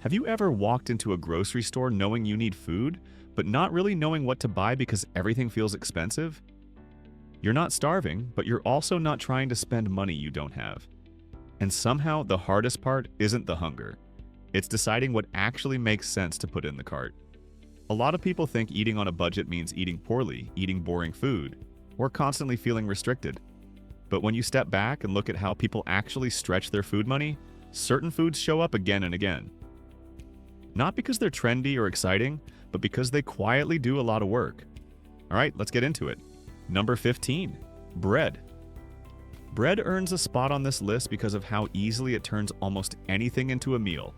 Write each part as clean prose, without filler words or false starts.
Have you ever walked into a grocery store knowing you need food, but not really knowing what to buy because everything feels expensive? You're not starving, but you're also not trying to spend money you don't have. And somehow, the hardest part isn't the hunger. It's deciding what actually makes sense to put in the cart. A lot of people think eating on a budget means eating poorly, eating boring food, or constantly feeling restricted. But when you step back and look at how people actually stretch their food money, certain foods show up again and again. Not because they're trendy or exciting, but because they quietly do a lot of work. All right, let's get into it. Number 15, bread. Bread earns a spot on this list because of how easily it turns almost anything into a meal.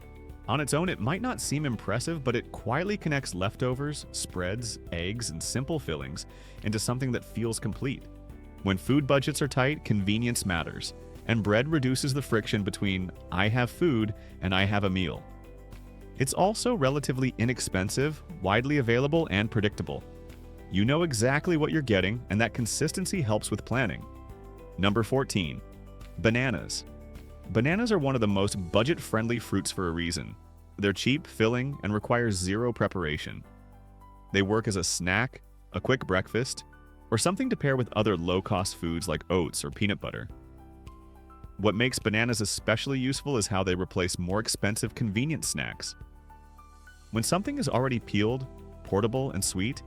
On its own, it might not seem impressive, but it quietly connects leftovers, spreads, eggs, and simple fillings into something that feels complete. When food budgets are tight, convenience matters, and bread reduces the friction between I have food and I have a meal. It's also relatively inexpensive, widely available, and predictable. You know exactly what you're getting, and that consistency helps with planning. Number 14, bananas. Bananas are one of the most budget-friendly fruits for a reason. They're cheap, filling, and require zero preparation. They work as a snack, a quick breakfast, or something to pair with other low-cost foods like oats or peanut butter. What makes bananas especially useful is how they replace more expensive convenience snacks. When something is already peeled, portable, and sweet,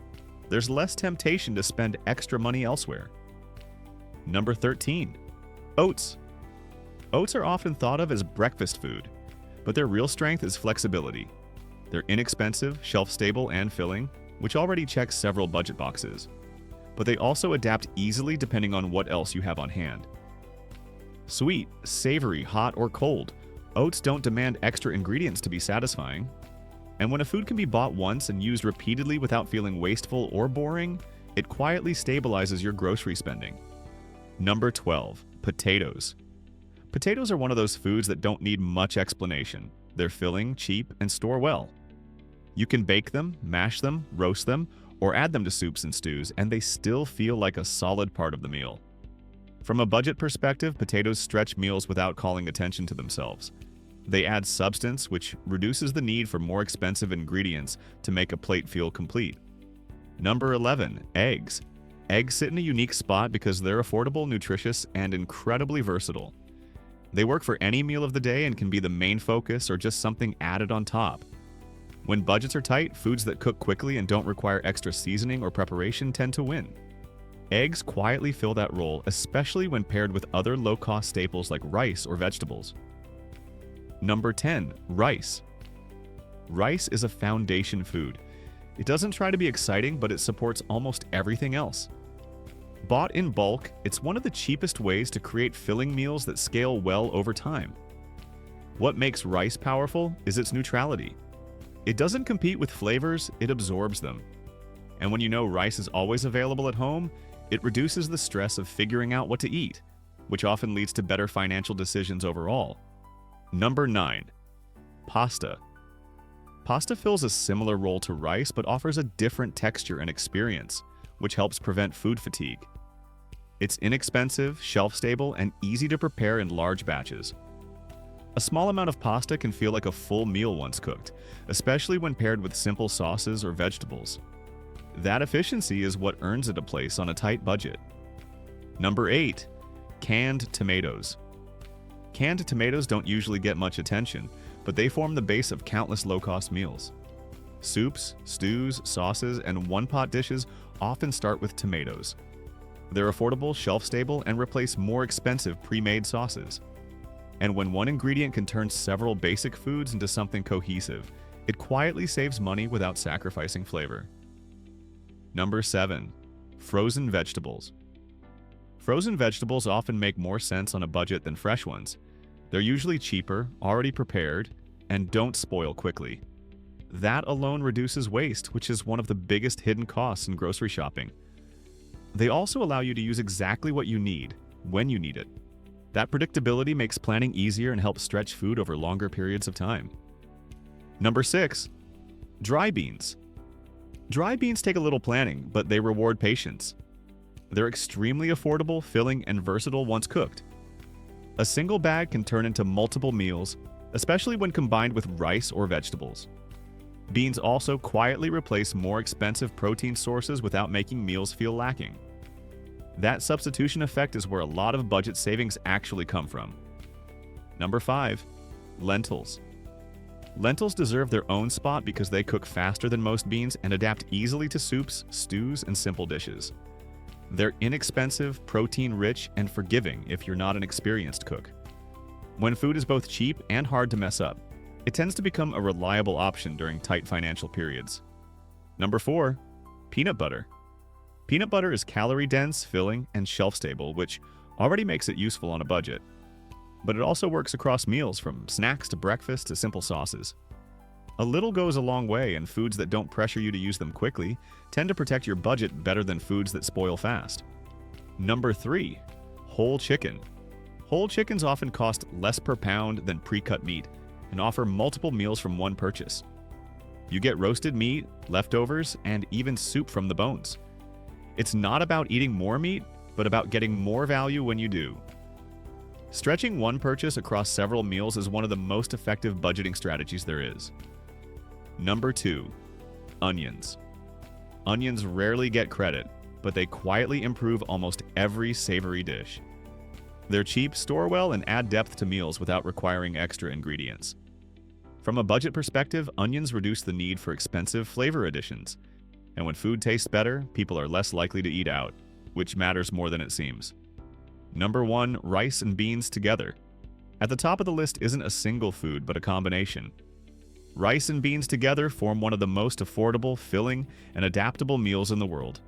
there's less temptation to spend extra money elsewhere. Number 13, oats. Oats are often thought of as breakfast food, but their real strength is flexibility. They're inexpensive, shelf-stable, and filling, which already checks several budget boxes. But they also adapt easily depending on what else you have on hand. Sweet, savory, hot, or cold, oats don't demand extra ingredients to be satisfying. And when a food can be bought once and used repeatedly without feeling wasteful or boring, it quietly stabilizes your grocery spending. Number 12, potatoes. Potatoes are one of those foods that don't need much explanation. They're filling, cheap, and store well. You can bake them, mash them, roast them, or add them to soups and stews, and they still feel like a solid part of the meal. From a budget perspective, potatoes stretch meals without calling attention to themselves. They add substance, which reduces the need for more expensive ingredients to make a plate feel complete. Number 11, eggs. Eggs sit in a unique spot because they're affordable, nutritious, and incredibly versatile. They work for any meal of the day and can be the main focus or just something added on top. When budgets are tight, foods that cook quickly and don't require extra seasoning or preparation tend to win. Eggs quietly fill that role, especially when paired with other low-cost staples like rice or vegetables. Number 10, rice. Rice is a foundation food. It doesn't try to be exciting, but it supports almost everything else. Bought in bulk, it's one of the cheapest ways to create filling meals that scale well over time. What makes rice powerful is its neutrality. It doesn't compete with flavors, it absorbs them. And when you know rice is always available at home, it reduces the stress of figuring out what to eat, which often leads to better financial decisions overall. Number 9, pasta. Pasta fills a similar role to rice but offers a different texture and experience, which helps prevent food fatigue. It's inexpensive, shelf-stable, and easy to prepare in large batches. A small amount of pasta can feel like a full meal once cooked, especially when paired with simple sauces or vegetables. That efficiency is what earns it a place on a tight budget. Number 8, canned tomatoes. Canned tomatoes don't usually get much attention, but they form the base of countless low-cost meals. Soups, stews, sauces, and one-pot dishes often start with tomatoes. They're affordable, shelf-stable, and replace more expensive pre-made sauces. And when one ingredient can turn several basic foods into something cohesive, it quietly saves money without sacrificing flavor. Number 7, frozen vegetables. Frozen vegetables often make more sense on a budget than fresh ones. They're usually cheaper, already prepared, and don't spoil quickly. That alone reduces waste, which is one of the biggest hidden costs in grocery shopping. They also allow you to use exactly what you need, when you need it. That predictability makes planning easier and helps stretch food over longer periods of time. Number 6, dry beans. Dry beans take a little planning, but they reward patience. They're extremely affordable, filling, and versatile once cooked. A single bag can turn into multiple meals, especially when combined with rice or vegetables. Beans also quietly replace more expensive protein sources without making meals feel lacking. That substitution effect is where a lot of budget savings actually come from. Number 5. Lentils. Lentils deserve their own spot because they cook faster than most beans and adapt easily to soups, stews, and simple dishes. They're inexpensive, protein-rich, and forgiving if you're not an experienced cook. When food is both cheap and hard to mess up, it tends to become a reliable option during tight financial periods. Number 4. Peanut butter. Peanut butter is calorie-dense, filling, and shelf-stable, which already makes it useful on a budget. But it also works across meals, from snacks to breakfast to simple sauces. A little goes a long way, and foods that don't pressure you to use them quickly tend to protect your budget better than foods that spoil fast. Number 3. Whole chicken. Whole chickens often cost less per pound than pre-cut meat and offer multiple meals from one purchase. You get roasted meat, leftovers, and even soup from the bones. It's not about eating more meat, but about getting more value when you do. Stretching one purchase across several meals is one of the most effective budgeting strategies there is. Number 2. Onions. Onions rarely get credit, but they quietly improve almost every savory dish. They're cheap, store well, and add depth to meals without requiring extra ingredients. From a budget perspective, onions reduce the need for expensive flavor additions. And when food tastes better, people are less likely to eat out, which matters more than it seems. Number 1. Rice and beans together. At the top of the list isn't a single food, but a combination. Rice and beans together form one of the most affordable, filling, and adaptable meals in the world.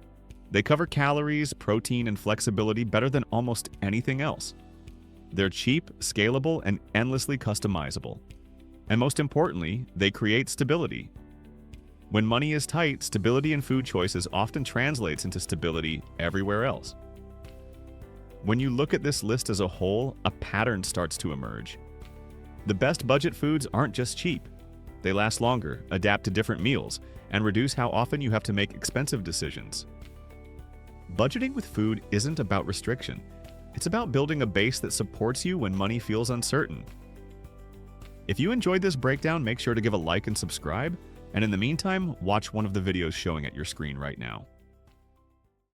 They cover calories, protein, and flexibility better than almost anything else. They're cheap, scalable, and endlessly customizable. And most importantly, they create stability. When money is tight, stability in food choices often translates into stability everywhere else. When you look at this list as a whole, a pattern starts to emerge. The best budget foods aren't just cheap. They last longer, adapt to different meals, and reduce how often you have to make expensive decisions. Budgeting with food isn't about restriction. It's about building a base that supports you when money feels uncertain. If you enjoyed this breakdown, make sure to give a like and subscribe. And in the meantime, watch one of the videos showing at your screen right now.